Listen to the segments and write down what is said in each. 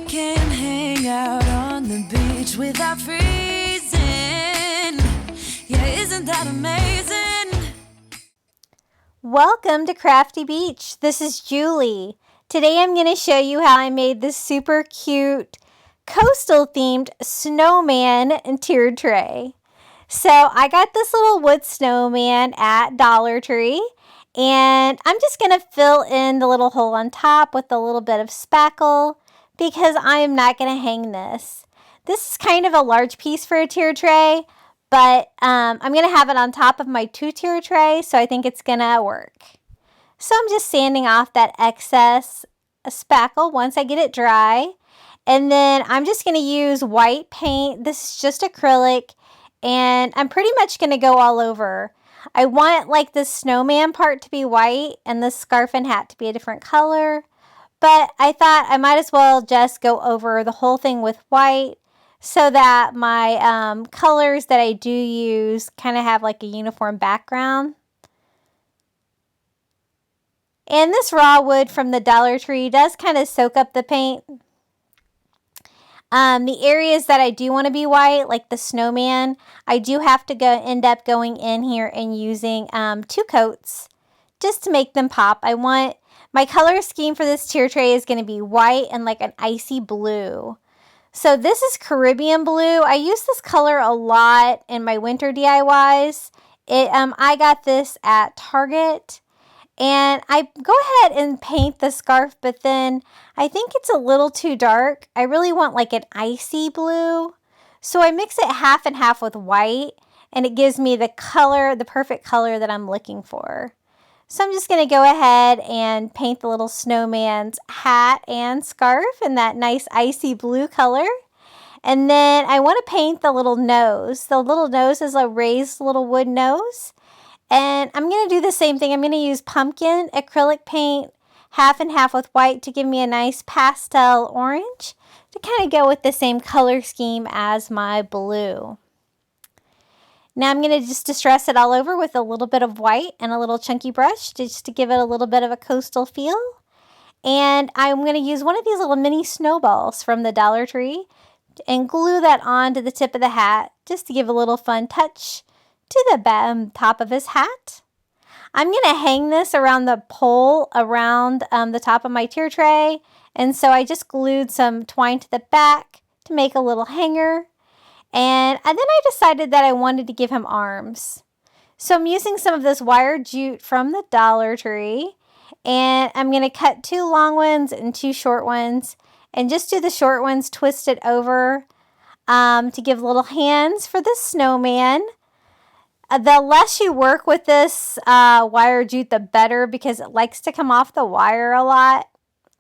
can hang out on the beach without freezing. Yeah, isn't that amazing? Welcome to Crafty Beach. This is Julie. Today I'm going to show you how I made this super cute coastal themed snowman and tiered tray. So I got this little wood snowman at Dollar Tree, and I'm just going to fill in the little hole on top with a little bit of spackle because I am not going to hang this. This is kind of a large piece for a tier tray, but I'm going to have it on top of my 2-tier tray, so I think it's going to work. So I'm just sanding off that excess spackle once I get it dry. And then I'm just going to use white paint. This is just acrylic, and I'm pretty much going to go all over. I want like the snowman part to be white and the scarf and hat to be a different color. But I thought I might as well just go over the whole thing with white so that my colors that I do use kind of have like a uniform background. And this raw wood from the Dollar Tree does kind of soak up the paint. The areas that I do want to be white, like the snowman, I do have to end up going in here and using 2 coats just to make them pop. I want my color scheme for this tier tray is going to be white and like an icy blue. So this is Caribbean blue. I use this color a lot in my winter DIYs. I got this at Target. And I go ahead and paint the scarf, but then I think it's a little too dark. I really want like an icy blue. So I mix it half and half with white, and it gives me the color, the perfect color that I'm looking for. So I'm just going to go ahead and paint the little snowman's hat and scarf in that nice icy blue color. And then I want to paint the little nose. The little nose is a raised little wood nose. And I'm going to do the same thing. I'm going to use pumpkin acrylic paint, half and half with white to give me a nice pastel orange to kind of go with the same color scheme as my blue. Now I'm going to just distress it all over with a little bit of white and a little chunky brush just to give it a little bit of a coastal feel. And I'm going to use one of these little mini snowballs from the Dollar Tree and glue that onto the tip of the hat just to give a little fun touch to the top of his hat. I'm going to hang this around the pole around the top of my tier tray. And so I just glued some twine to the back to make a little hanger. And then I decided that I wanted to give him arms. So I'm using some of this wire jute from the Dollar Tree. And I'm going to cut 2 long ones and 2 short ones. And just do the short ones twisted over to give little hands for the snowman. The less you work with this wire jute, the better, because it likes to come off the wire a lot.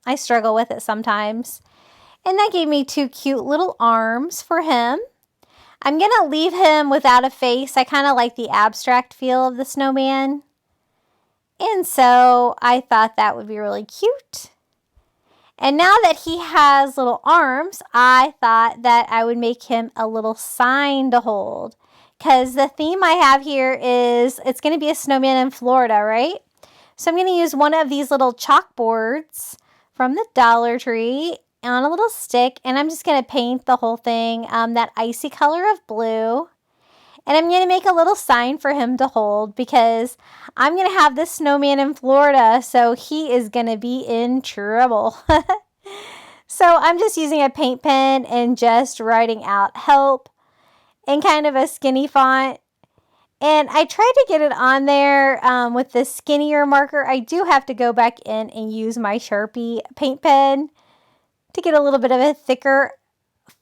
I struggle with it sometimes. And that gave me 2 cute little arms for him. I'm going to leave him without a face. I kind of like the abstract feel of the snowman. And so I thought that would be really cute. And now that he has little arms, I thought that I would make him a little sign to hold. Because the theme I have here is it's going to be a snowman in Florida, right? So I'm going to use one of these little chalkboards from the Dollar Tree on a little stick. And I'm just going to paint the whole thing that icy color of blue. And I'm going to make a little sign for him to hold because I'm going to have this snowman in Florida. So he is going to be in trouble. So I'm just using a paint pen and just writing out help in kind of a skinny font. And I tried to get it on there with the skinnier marker. I do have to go back in and use my Sharpie paint pen to get a little bit of a thicker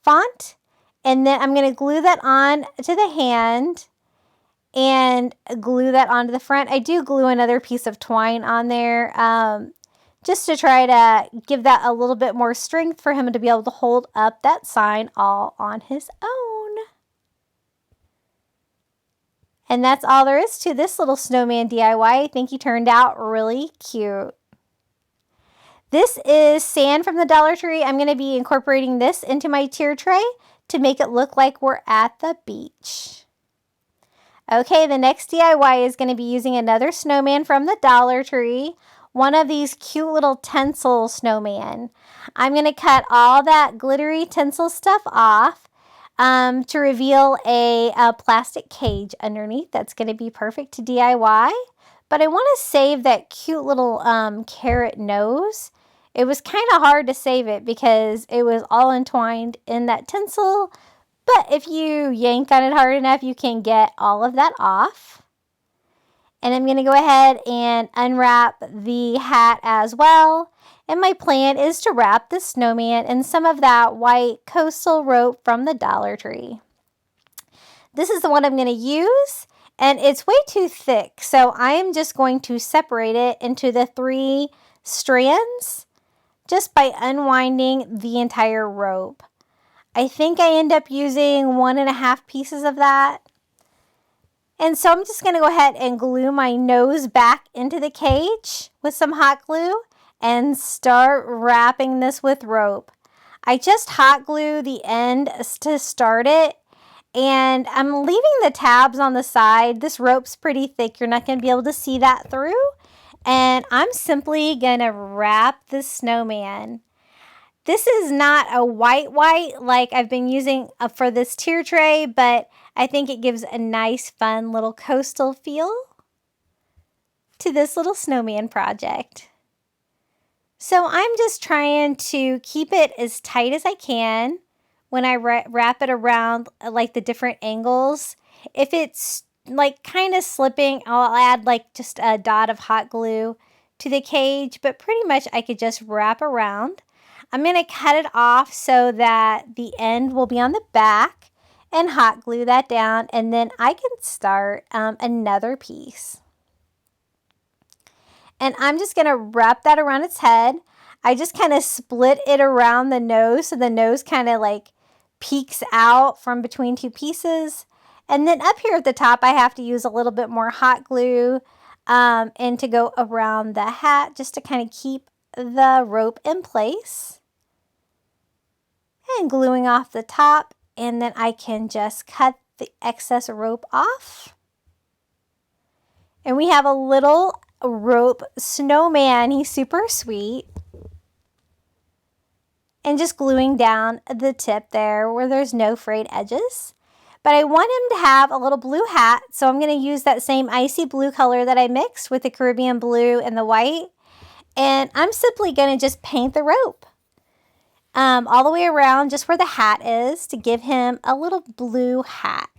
font. And then I'm going to glue that on to the hand and glue that onto the front. I do glue another piece of twine on there just to try to give that a little bit more strength for him to be able to hold up that sign all on his own. And that's all there is to this little snowman DIY. I think he turned out really cute. This is sand from the Dollar Tree. I'm going to be incorporating this into my tier tray to make it look like we're at the beach. Okay, the next DIY is going to be using another snowman from the Dollar Tree. one of these cute little tinsel snowman. I'm going to cut all that glittery tinsel stuff off to reveal a plastic cage underneath. That's going to be perfect to DIY. But I want to save that cute little carrot nose. It was kind of hard to save it because it was all entwined in that tinsel. But if you yank on it hard enough, you can get all of that off. And I'm going to go ahead and unwrap the hat as well. And my plan is to wrap the snowman in some of that white coastal rope from the Dollar Tree. This is the one I'm going to use, and it's way too thick. So I am just going to separate it into the 3 strands just by unwinding the entire rope. I think I end up using 1.5 pieces of that. And so I'm just going to go ahead and glue my nose back into the cage with some hot glue and start wrapping this with rope. I just hot glue the end to start it, and I'm leaving the tabs on the side. This rope's pretty thick. You're not going to be able to see that through. And I'm simply going to wrap the snowman. This is not a white like I've been using for this tier tray, but I think it gives a nice, fun little coastal feel to this little snowman project. So I'm just trying to keep it as tight as I can when I wrap it around like the different angles. If it's like kind of slipping, I'll add like just a dot of hot glue to the cage, but pretty much I could just wrap around. I'm going to cut it off so that the end will be on the back and hot glue that down, and then I can start another piece. And I'm just going to wrap that around its head. I just kind of split it around the nose so the nose kind of like peeks out from between 2 pieces. And then up here at the top, I have to use a little bit more hot glue and to go around the hat just to kind of keep the rope in place. And gluing off the top, and then I can just cut the excess rope off. And we have a little rope snowman. He's super sweet. And just gluing down the tip there where there's no frayed edges. But I want him to have a little blue hat, so I'm going to use that same icy blue color that I mixed with the Caribbean blue and the white. And I'm simply going to just paint the rope all the way around just where the hat is to give him a little blue hat.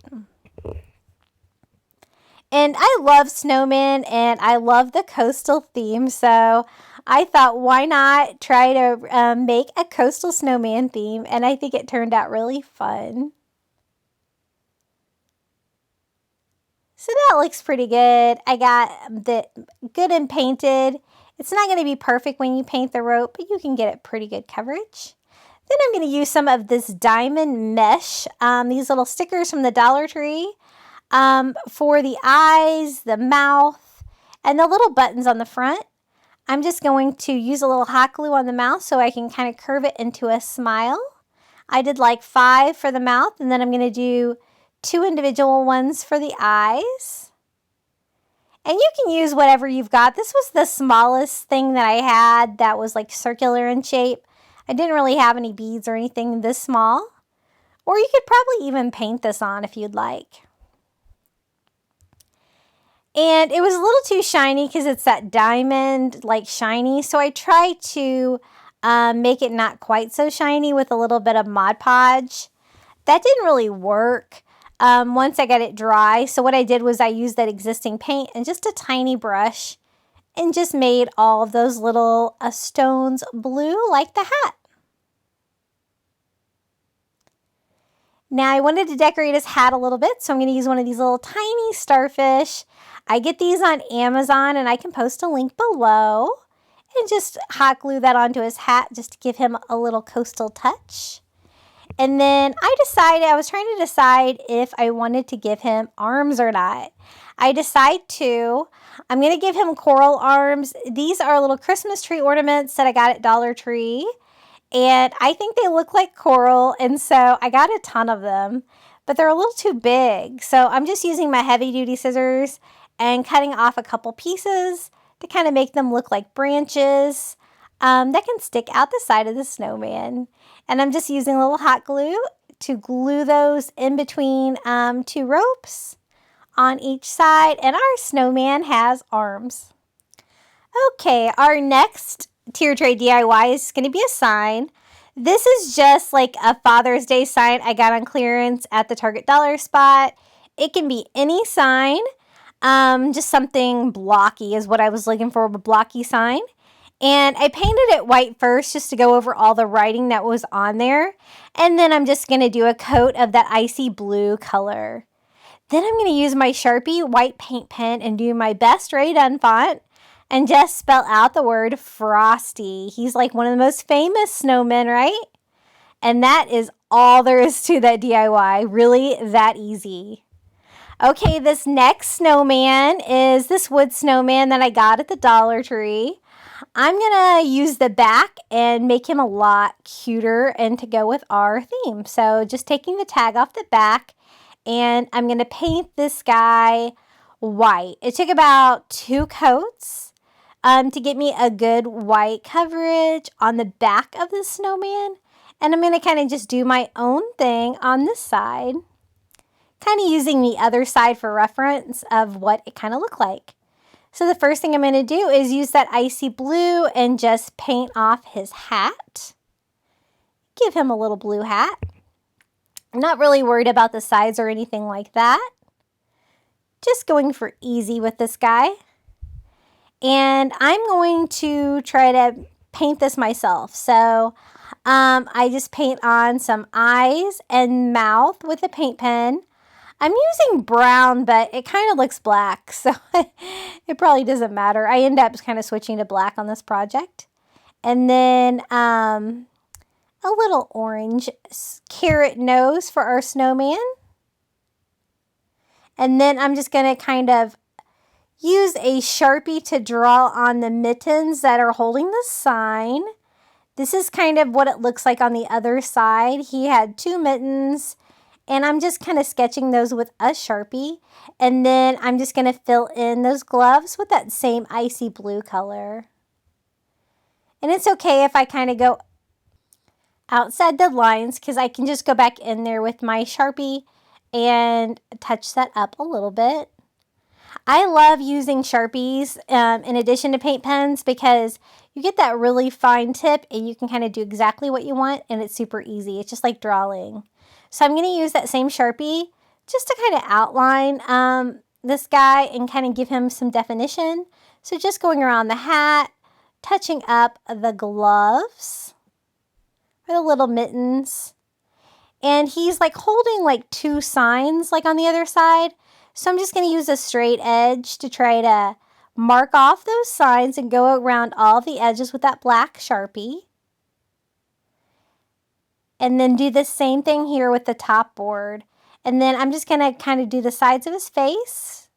And I love snowmen and I love the coastal theme, so I thought, why not try to make a coastal snowman theme? And I think it turned out really fun. So that looks pretty good. I got the good and painted. It's not going to be perfect when you paint the rope, but you can get it pretty good coverage. Then I'm going to use some of this diamond mesh, these little stickers from the Dollar Tree. For the eyes, the mouth, and the little buttons on the front. I'm just going to use a little hot glue on the mouth so I can kind of curve it into a smile. I did like 5 for the mouth, and then I'm going to do 2 individual ones for the eyes. And you can use whatever you've got. This was the smallest thing that I had that was like circular in shape. I didn't really have any beads or anything this small. Or you could probably even paint this on if you'd like. And it was a little too shiny because it's that diamond like shiny. So I tried to make it not quite so shiny with a little bit of Mod Podge. That didn't really work once I got it dry. So what I did was I used that existing paint and just a tiny brush and just made all of those little stones blue like the hat. Now I wanted to decorate his hat a little bit, so I'm going to use one of these little tiny starfish. I get these on Amazon, and I can post a link below. And just hot glue that onto his hat just to give him a little coastal touch. And then I was trying to decide if I wanted to give him arms or not. I decide to. I'm going to give him coral arms. These are little Christmas tree ornaments that I got at Dollar Tree. And I think they look like coral, and so I got a ton of them, but they're a little too big. So I'm just using my heavy-duty scissors and cutting off a couple pieces to kind of make them look like branches that can stick out the side of the snowman. And I'm just using a little hot glue to glue those in between 2 ropes on each side, and our snowman has arms. Okay, our next tier tray DIY is going to be a sign. This is just like a Father's Day sign I got on clearance at the Target dollar spot. It can be any sign, just something blocky is what I was looking for, a blocky sign. And I painted it white first just to go over all the writing that was on there. And then I'm just going to do a coat of that icy blue color. Then I'm going to use my Sharpie white paint pen and do my best Ray Dunn font and just spell out the word Frosty. He's like one of the most famous snowmen, right? And that is all there is to that DIY. Really that easy. Okay, this next snowman is this wood snowman that I got at the Dollar Tree. I'm going to use the back and make him a lot cuter and to go with our theme. So just taking the tag off the back, and I'm going to paint this guy white. It took about 2 coats to get me a good white coverage on the back of the snowman. And I'm going to kind of just do my own thing on this side, kind of using the other side for reference of what it kind of looked like. So the first thing I'm going to do is use that icy blue and just paint off his hat. Give him a little blue hat. I'm not really worried about the sides or anything like that. Just going for easy with this guy. And I'm going to try to paint this myself. So I just paint on some eyes and mouth with a paint pen. I'm using brown, but it kind of looks black, so it probably doesn't matter. I end up kind of switching to black on this project. And then a little orange carrot nose for our snowman. And then I'm just going to kind of use a Sharpie to draw on the mittens that are holding the sign. This is kind of what it looks like on the other side. He had 2 mittens. And I'm just kind of sketching those with a Sharpie. And then I'm just going to fill in those gloves with that same icy blue color. And it's okay if I kind of go outside the lines, because I can just go back in there with my Sharpie and touch that up a little bit. I love using Sharpies in addition to paint pens, because you get that really fine tip and you can kind of do exactly what you want, and it's super easy. It's just like drawing. So I'm going to use that same Sharpie just to kind of outline this guy and kind of give him some definition. So just going around the hat, touching up the gloves or the little mittens. And he's like holding like 2 signs like on the other side. So I'm just going to use a straight edge to try to mark off those signs and go around all the edges with that black Sharpie. And then do the same thing here with the top board. And then I'm just going to kind of do the sides of his face.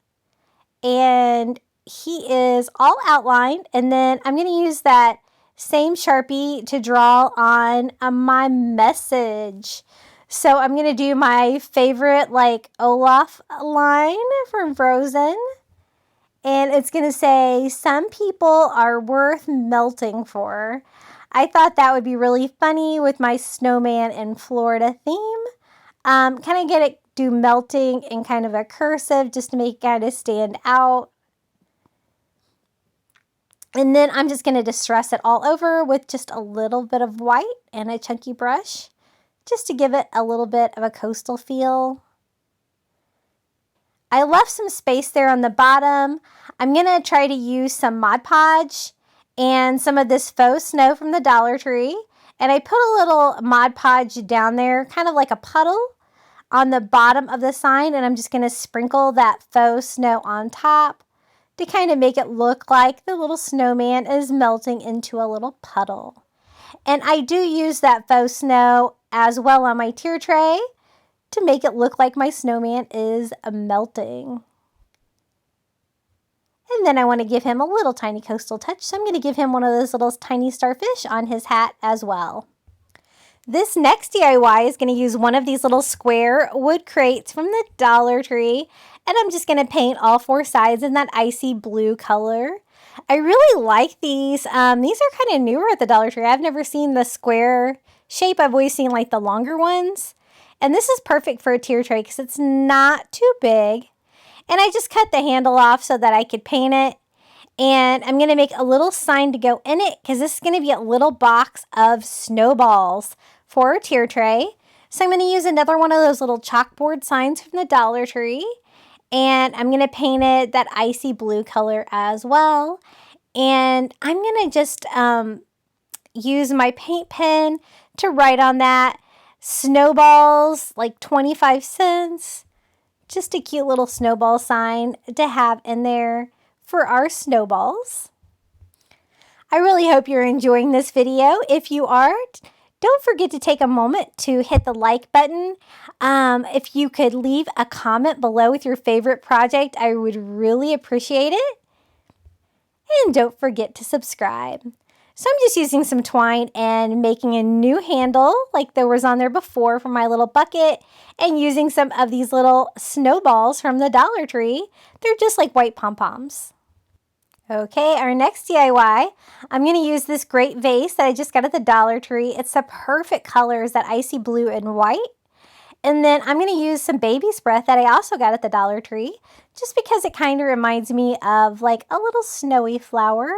And he is all outlined. And then I'm going to use that same Sharpie to draw on my message. So I'm going to do my favorite like Olaf line from Frozen. And it's going to say, "Some people are worth melting for." I thought that would be really funny with my snowman in Florida theme. Kind of do melting in kind of a cursive just to make it kind of stand out. And then I'm just going to distress it all over with just a little bit of white and a chunky brush, just to give it a little bit of a coastal feel. I left some space there on the bottom. I'm going to try to use some Mod Podge and some of this faux snow from the Dollar Tree. And I put a little Mod Podge down there, kind of like a puddle on the bottom of the sign. And I'm just going to sprinkle that faux snow on top to kind of make it look like the little snowman is melting into a little puddle. And I do use that faux snow as well on my tier tray to make it look like my snowman is melting. And then I want to give him a little tiny coastal touch, so I'm going to give him one of those little tiny starfish on his hat as well. This next DIY is going to use one of these little square wood crates from the Dollar Tree, and I'm just going to paint all 4 sides in that icy blue color. I really like these. These are kind of newer at the Dollar Tree. I've never seen the square shape. I've always seen like the longer ones. And this is perfect for a tier tray because it's not too big. And I just cut the handle off so that I could paint it. And I'm going to make a little sign to go in it because this is going to be a little box of snowballs for a tier tray. So I'm going to use another one of those little chalkboard signs from the Dollar Tree. And I'm going to paint it that icy blue color as well. And I'm going to just use my paint pen to write on that. Snowballs, like 25 cents. Just a cute little snowball sign to have in there for our snowballs. I really hope you're enjoying this video. If you are, don't forget to take a moment to hit the like button. If you could leave a comment below with your favorite project, I would really appreciate it. And don't forget to subscribe. So I'm just using some twine and making a new handle like there was on there before for my little bucket, and using some of these little snowballs from the Dollar Tree. They're just like white pom-poms. Okay, our next DIY, I'm going to use this great vase that I just got at the Dollar Tree. It's the perfect colors, that icy blue and white. And then I'm going to use some baby's breath that I also got at the Dollar Tree, just because it kind of reminds me of like a little snowy flower.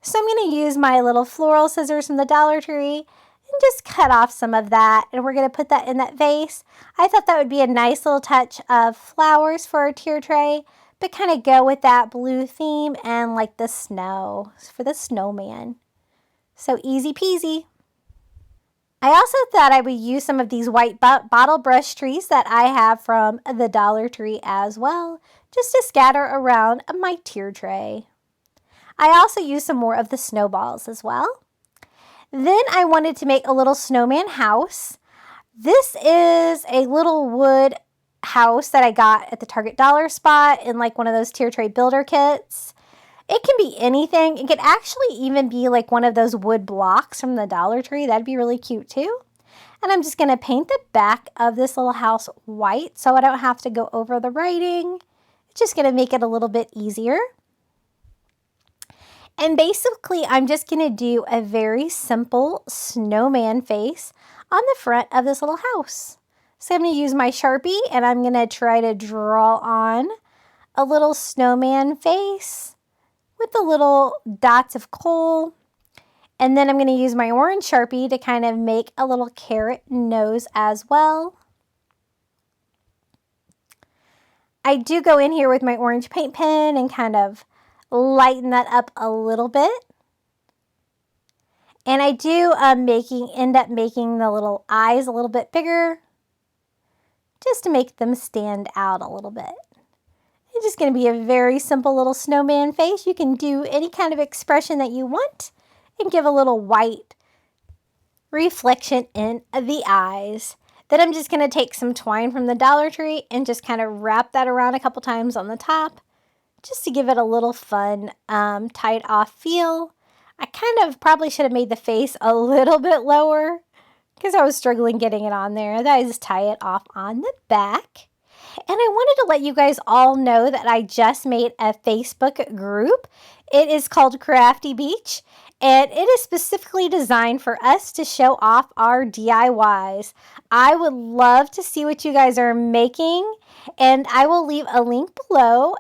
So I'm going to use my little floral scissors from the Dollar Tree and just cut off some of that. And we're going to put that in that vase. I thought that would be a nice little touch of flowers for our tier tray, but kind of go with that blue theme and like the snow for the snowman. So easy peasy. I also thought I would use some of these white bottle brush trees that I have from the Dollar Tree as well, just to scatter around my tier tray. I also used some more of the snowballs as well. Then I wanted to make a little snowman house. This is a little wood house that I got at the Target dollar spot in like one of those tier tray builder kits. It can be anything. It could actually even be like one of those wood blocks from the Dollar Tree. That'd be really cute too. And I'm just going to paint the back of this little house white so I don't have to go over the writing. It's just going to make it a little bit easier. And basically, I'm just going to do a very simple snowman face on the front of this little house. So I'm going to use my Sharpie and I'm going to try to draw on a little snowman face with the little dots of coal. And then I'm going to use my orange Sharpie to kind of make a little carrot nose as well. I do go in here with my orange paint pen and kind of lighten that up a little bit. And I do end up making the little eyes a little bit bigger, just to make them stand out a little bit. It's just going to be a very simple little snowman face. You can do any kind of expression that you want and give a little white reflection in the eyes. Then I'm just going to take some twine from the Dollar Tree and just kind of wrap that around a couple times on the top, just to give it a little fun, tied off feel. I kind of probably should have made the face a little bit lower because I was struggling getting it on there. Then I just tie it off on the back. And I wanted to let you guys all know that I just made a Facebook group. It is called Crafty Beach, and it is specifically designed for us to show off our DIYs. I would love to see what you guys are making, and I will leave a link below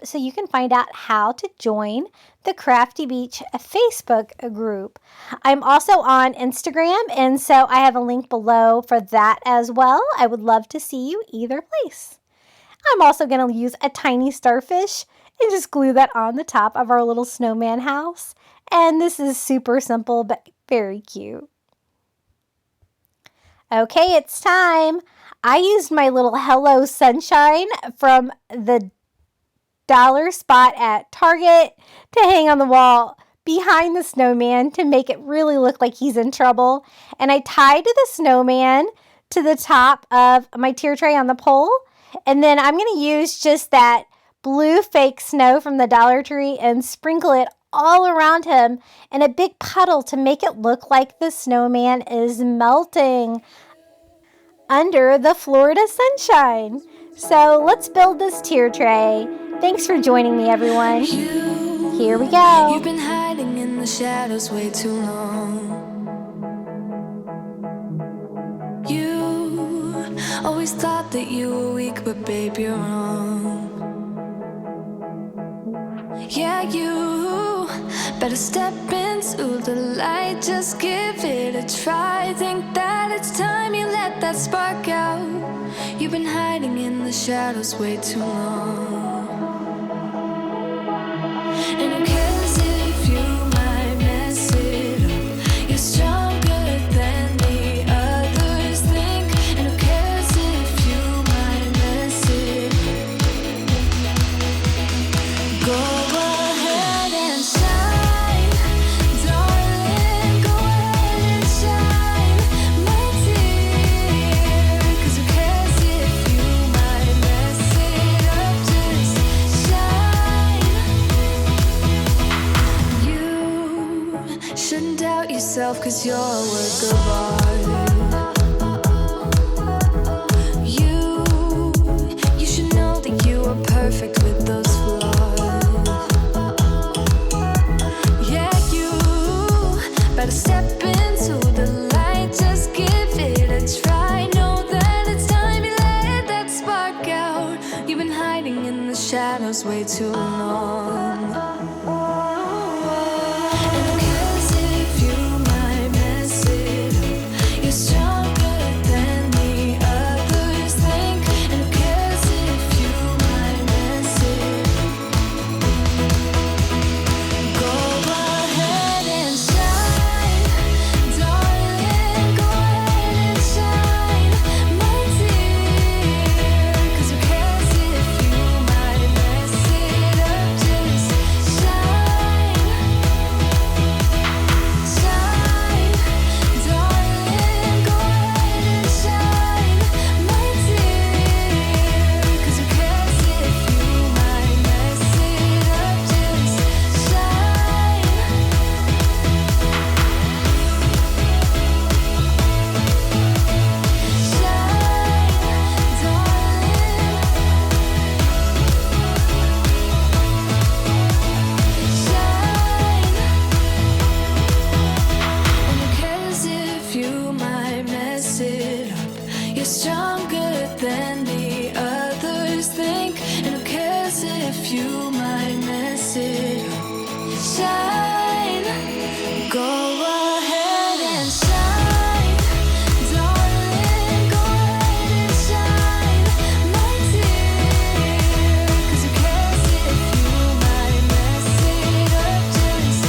so you can find out how to join the Crafty Beach Facebook group. I'm also on Instagram, and so I have a link below for that as well. I would love to see you either place. I'm also going to use a tiny starfish and just glue that on the top of our little snowman house. And this is super simple, but very cute. Okay, it's time. I used my little Hello Sunshine from the dollar spot at Target to hang on the wall behind the snowman to make it really look like he's in trouble. And I tied the snowman to the top of my tier tray on the pole. And then I'm going to use just that blue fake snow from the Dollar Tree and sprinkle it all around him in a big puddle to make it look like the snowman is melting under the Florida sunshine. So let's build this tier tray. Thanks for joining me, everyone. Here we go. You've been hiding in the shadows way too long. You always thought that you were weak, but babe, you're wrong. Yeah, you better step into the light, just give it a try. Think that it's time you let that spark out. You've been hiding in the shadows way too long. And who cares if you might mess it up? You're stronger than the others think. And who cares if you might mess it up? Go ahead and shine, darling. Go ahead and shine, my dear. 'Cause who cares if you might mess it up? Just shine. You shouldn't doubt yourself, 'cause you're a work of art. You should know that you are perfect with those flaws. Yeah, you better step into the light, just give it a try. Know that it's time you let that spark out. You've been hiding in the shadows way too long. And who cares if you might mess it up? You're stronger than the others think. And who cares if you might mess it up? Go ahead and shine, darling. Go ahead and shine, my dear. 'Cause who cares if you might mess it up? Just shine, shine, darling. Go ahead and shine, my dear. 'Cause who cares if you might mess it up? Just shine. You're stronger than the others think. And who cares if you might mess it up? Shine. Go ahead and shine, darling. Go ahead and shine, my dear. 'Cause who cares if you might mess it up? Just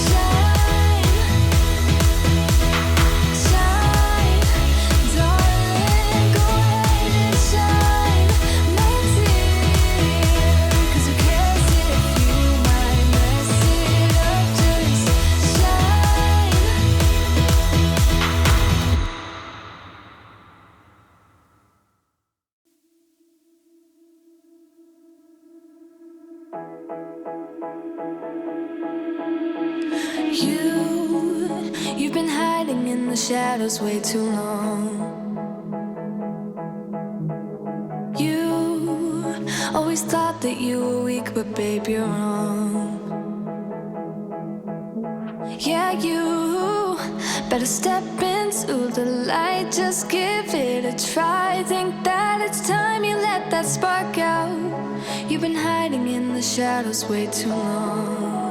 shine, shine, darling. Go ahead and shine, my dear. 'Cause who cares if you might mess it up? Just shine. You've been hiding in the shadows way too long. You always thought that you were weak, but babe, you're wrong. Yeah, you better step into the light, just give it a try. Think that it's time you let that spark out. You've been hiding in the shadows way too long.